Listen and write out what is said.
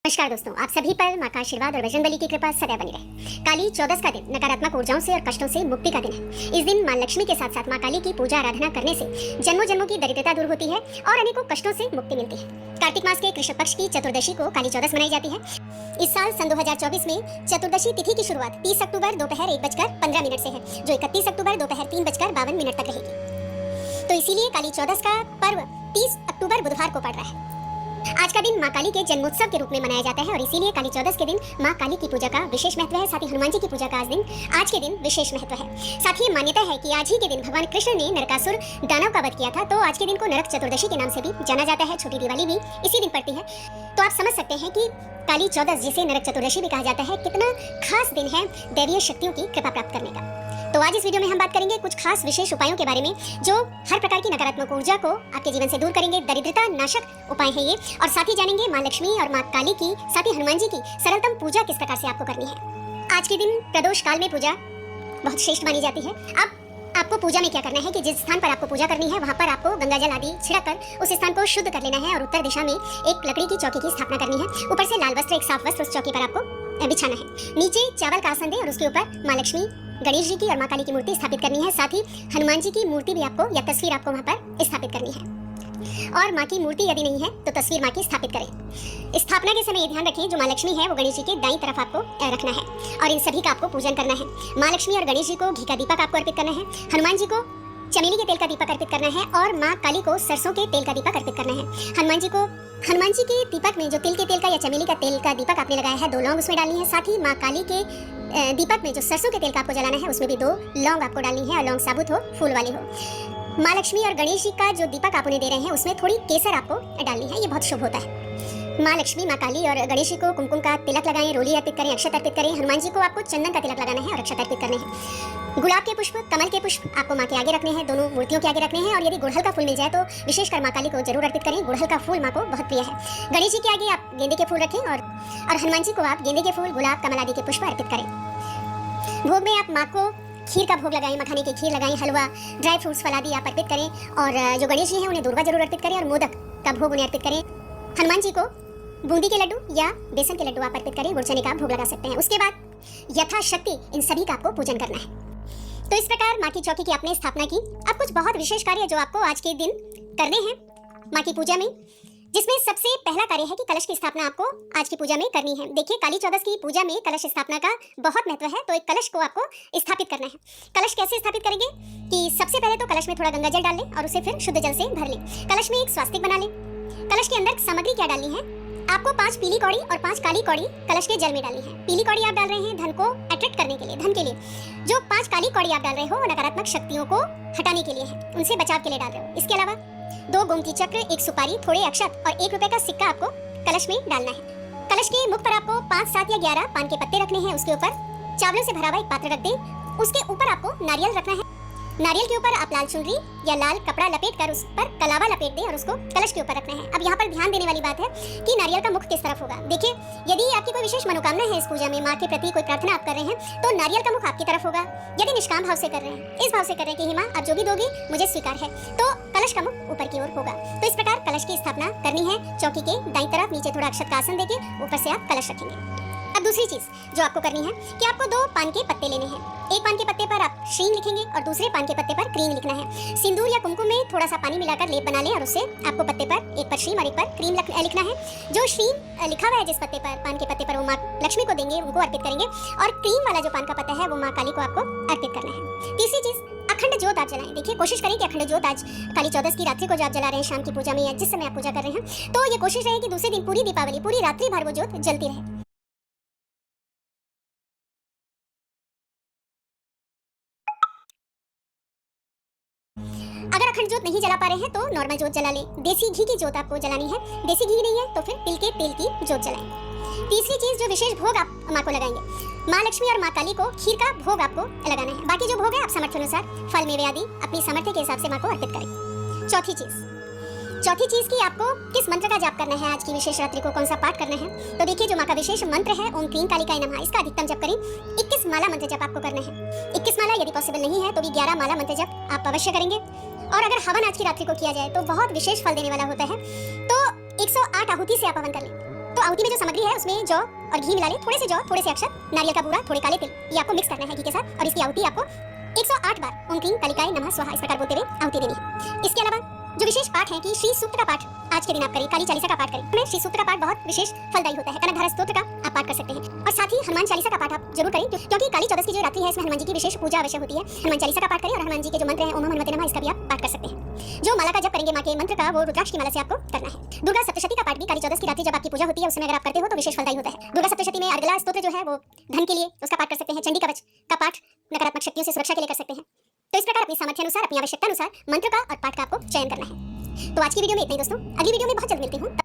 नमस्कार दोस्तों, आप सभी पर मां का आशीर्वाद और बजरंगबली की कृपा सदैव बनी रहे। काली चौदस का दिन नकारात्मक ऊर्जाओं से और कष्टों से मुक्ति का दिन है। इस दिन मां लक्ष्मी के साथ साथ मां काली की पूजा आराधना करने से जन्मों जन्मों की दरिद्रता दूर होती है और अनेकों कष्टों से मुक्ति मिलती है। कार्तिक मास के कृष्ण पक्ष की चतुर्दशी को काली चौदस मनाई जाती है। इस साल सन 2024 में चतुर्दशी तिथि की शुरुआत 30 अक्टूबर दोपहर 1:15 से है, जो 31 अक्टूबर दोपहर 3:52 तक रहेगी। तो इसीलिए काली चौदस का पर्व 30 अक्टूबर बुधवार को पड़ रहा है। आज का दिन मां काली के जन्मोत्सव के रूप में मनाया जाता है और इसीलिए काली चौदस के दिन मां काली की पूजा का विशेष महत्व है। साथ ही हनुमान जी की पूजा का आज के दिन विशेष महत्व है। साथ ही मान्यता है कि आज ही के दिन भगवान कृष्ण ने नरकासुर दानव का वध किया था, तो आज के दिन को नरक चतुर्दशी के नाम से भी जाना जाता है। छोटी दिवाली भी इसी दिन पड़ती है। तो आप समझ सकते हैं कि काली चौदस, जिसे नरक चतुर्दशी भी कहा जाता है, कितना खास दिन है दैवीय शक्तियों की कृपा प्राप्त करने का। तो आज इस वीडियो में हम बात करेंगे कुछ खास विशेष उपायों के बारे में, जो हर प्रकार की नकारात्मक ऊर्जा को आपके जीवन से दूर करेंगे। दरिद्रता नाशक उपाय है ये। और साथ ही जानेंगे मां लक्ष्मी और मां काली की, साथ ही हनुमान जी की सरलतम पूजा किस प्रकार से आपको करनी है। आज के दिन प्रदोष काल में पूजा बहुत श्रेष्ठ मानी जाती है। अब आपको पूजा में क्या करना है कि जिस स्थान पर आपको पूजा करनी है वहां पर आपको गंगा जल आदि छिड़ककर उस स्थान को शुद्ध कर लेना है और उत्तर दिशा में एक लकड़ी की चौकी की स्थापना करनी है। ऊपर से लाल वस्त्र, एक साफ वस्त्र उस चौकी पर आपको बिछाना है। नीचे चावल का आसन दे और उसके ऊपर मां लक्ष्मी, गणेश जी की और मां काली की मूर्ति स्थापित करनी है। साथ ही हनुमान जी की मूर्ति भी आपको या तस्वीर आपको वहां पर स्थापित करनी है। और मां की मूर्ति यदि नहीं है तो तस्वीर मां की स्थापित करें। स्थापना के समय ये ध्यान रखें, जो मां लक्ष्मी है वो गणेश जी के दाईं तरफ आपको रखना है और इन सभी का आपको पूजन करना है। मां लक्ष्मी और गणेश जी को घी का दीपक आपको अर्पित करना है। हनुमान जी को चमेली के तेल का दीपक अर्पित करना है और मां काली को सरसों के तेल का दीपक अर्पित करना है। हनुमान जी के दीपक में जो तिल के तेल का या चमेली का तेल का दीपक आपने लगाया है, 2 लौंग उसमें डालनी है। साथ ही मां काली के दीपक में जो सरसों के तेल का आपको जलाना है, उसमें भी 2 लौंग आपको डालनी है और लौंग साबुत हो, फूल वाली हो। मां लक्ष्मी और गणेश जी का जो दीपक आप उन्हें दे रहे हैं उसमें थोड़ी केसर आपको डालनी है, ये बहुत शुभ होता है। मां लक्ष्मी, मां काली और गणेश जी को कुमकुम का तिलक लगाएं, रोली अर्पित करें, अक्षत अर्पित करें। हनुमान जी को आपको चंदन का तिलक लगाना है और अक्षत अर्पित करने हैं। गुलाब के पुष्प, कमल के पुष्प आपको मां के आगे रखने हैं, दोनों मूर्तियों के आगे रखने हैं। और यदि गुड़हल का फूल मिल जाए तो विशेषकर मां काली को जरूर अर्पित करें। गुड़हल का फूल मां को बहुत प्रिय है। गणेश जी के आगे आप गेंदे के फूल रखें और हनुमान जी को आप गेंदे के फूल, गुलाब, कमल आदि के पुष्प अर्पित करें। भोग में आप मां को खीर का भोग लगाएं, मखाने की खीर लगाएं, हलवा, ड्राई फ्रूट्स, फल आदि आप अर्पित करें। और जो गणेश जी हैं उन्हें दूर्वा जरूर अर्पित करें और मोदक का भोग उन्हें अर्पित करें। हनुमान जी को बूंदी के लड्डू या बेसन के लड्डू आप अर्पित करें, गुड़ चने का भोग लगा सकते हैं। उसके बाद यथाशक्ति इन सभी का आपको पूजन करना है। तो इस प्रकार मां की चौकी की आपने स्थापना की। अब कुछ बहुत विशेष कार्य जो आपको आज के दिन करने हैं मां की पूजा में, जिसमें सबसे पहला कार्य है कि कलश की स्थापना आपको आज की पूजा में करनी है। देखिए, काली चौदस की पूजा में कलश स्थापना का बहुत महत्व है, तो एक कलश को आपको स्थापित करना है। कलश कैसे स्थापित करेंगे कि सबसे पहले तो कलश में थोड़ा गंगा जल डाल लें और उसे फिर शुद्ध जल से भर लें। कलश में एक स्वास्तिक बना लें। कलश के अंदर सामग्री क्या डालनी है, आपको 5 पीली कौड़ी और 5 काली कौड़ी कलश के जल में डालनी है। पीली कौड़ी आप डाल रहे हैं धन को अट्रैक्ट करने के लिए, धन के लिए। जो 5 काली कौड़ी आप डाल रहे हो वो नकारात्मक शक्तियों को हटाने के लिए है, उनसे बचाव के लिए डाल रहे हो। इसके अलावा 2 गोमती चक्र, 1 सुपारी, थोड़े अक्षत और 1 रुपए का सिक्का आपको कलश में डालना है। कलश के मुख पर आपको 5, 7 या 11 पान के पत्ते रखने हैं। उसके ऊपर चावलों से भरा हुआ एक पात्र रख दें। उसके ऊपर आपको नारियल रखना है। नारियल के ऊपर आप लाल चुनरी या लाल कपड़ा लपेटकर उस पर कलावा लपेट दें और उसको कलश के ऊपर रखना है। अब यहाँ पर ध्यान देने वाली बात है कि नारियल का मुख किस तरफ होगा। देखिए, यदि आपकी कोई विशेष मनोकामना है इस पूजा में, माँ के प्रति कोई प्रार्थना आप कर रहे हैं, तो नारियल का मुख आपकी तरफ होगा। यदि निष्काम भाव से कर रहे हैं, इस भाव से कर रहे हैं कि हे माँ, आप जो भी दोगे मुझे स्वीकार है, तो कलश का मुख ऊपर की ओर होगा। तो इस प्रकार कलश की स्थापना करनी है। चौकी के दाईं तरफ नीचे थोड़ा अक्षत का आसन देके ऊपर से आप कलश रखेंगे। अब दूसरी चीज जो आपको करनी है कि आपको 2 पान के पत्ते लेने हैं। एक पान के पत्ते पर आप श्रीं लिखेंगे और दूसरे पान के पत्ते पर क्रीम लिखना है। सिंदूर या कुमकुम में थोड़ा सा पानी मिलाकर लेप बना लें और उससे आपको पत्ते पर एक पर श्रीं और एक पर क्रीम लिखना है। जो श्रीं लिखा हुआ है जिस पत्ते पर, पान के पत्ते पर, वो माँ लक्ष्मी को देंगे, उनको अर्पित करेंगे। और क्रीम वाला जो पान का पत्ता है वो माँ काली को आपको अर्पित करना है। तीसरी चीज, अखंड ज्योत आप जलाएं। देखिए, कोशिश करें कि अखंड ज्योत आज काली चौदस की रात्रि को जो आप जला रहे हैं शाम की पूजा में या जिस समय आप पूजा कर रहे हैं, तो ये कोशिश रहे कि दूसरे दिन पूरी दीपावली, पूरी रात्रि भर वो ज्योत जलती रहे। अगर अखंड ज्योत नहीं जला पा रहे हैं तो नॉर्मल ज्योत जला लें। देसी घी की ज्योत आपको जलानी है। देसी घी नहीं है तो फिर तिल के तेल की ज्योत जलाएं। तीसरी चीज, जो विशेष भोग आप माँ को लगाएंगे, माँ लक्ष्मी और माँ काली को खीर का भोग आपको लगाना है। बाकी जो भोग है आप सामर्थ्य अनुसार फल मेवे आदि अपनी सामर्थ्य के हिसाब से माँ को अर्पित करें। चौथी चीज की आपको किस मंत्र का जाप करना है, आज की विशेष रात्रि को कौन सा पाठ करना है। तो देखिए, जो माँ का विशेष मंत्र है ओम क्लीं कालिकाय नमः, इसका अधिकतम जप करें। 21 माला मंत्र जप आपको करना है। 21 माला यदि पॉसिबल नहीं है तो भी 11 माला मंत्र जप आप अवश्य करेंगे। और अगर हवन आज की रात्रि को किया जाए तो बहुत विशेष फल देने वाला होता है। तो 108 आहुति से आप हवन कर लें। तो आहुति में जो सामग्री है उसमें जौ और घी मिला ले, थोड़े से जौ, थोड़े से अक्षत, नारियल का बूरा, थोड़े काले तिल, ये आपको मिक्स करना है घी के साथ और इसकी आहुति आपको 108 बार ओम क्लीं कालिकाय नमः स्वाहा इस प्रकार बोलते हुए आहुति देनी है। इसके अलावा जो विशेष पाठ है कि श्री सूक्त का पाठ आज के दिन आप करें, काली चालीसा का पाठ करें। में श्री सूक्त का पाठ बहुत विशेष फलदायी होता है। कनकधारा स्तोत्र का आप पाठ कर सकते हैं और साथ ही हनुमान चालीसा का पाठ आप जरूर करें, क्योंकि काली चौदस की जो रात्रि है इसमें हनुमान जी की विशेष पूजा अवश्य होती है। हनुमान चालीसा का पाठ करें और हनुमान जी के जो मंत्र हैं ओम हनुमते नमः इसका भी आप पाठ कर सकते हैं। जो माला का जप करेंगे माँ के मंत्र का वो रुद्राक्ष की माला से आपको करना है। दुर्गा सप्तशती का पाठ भी काली चौदस की रात्रि जब आपकी पूजा होती है उस समय अगर आप करते हो तो विशेष फलदायी होता है। दुर्गा सप्तशती में अर्गला स्तोत्र जो है वो धन के लिए उसका पाठ कर सकते हैं। चंडी कवच का पाठ नकारात्मक शक्तियों से सुरक्षा के लिए कर सकते हैं। तो इस प्रकार अपनी सामर्थ्य अनुसार, अपनी आवश्यकता अनुसार मंत्र का और पाठ का आपको चयन करना है। तो आज की वीडियो में इतना ही दोस्तों, अगली वीडियो में बहुत जल्द मिलती हूँ।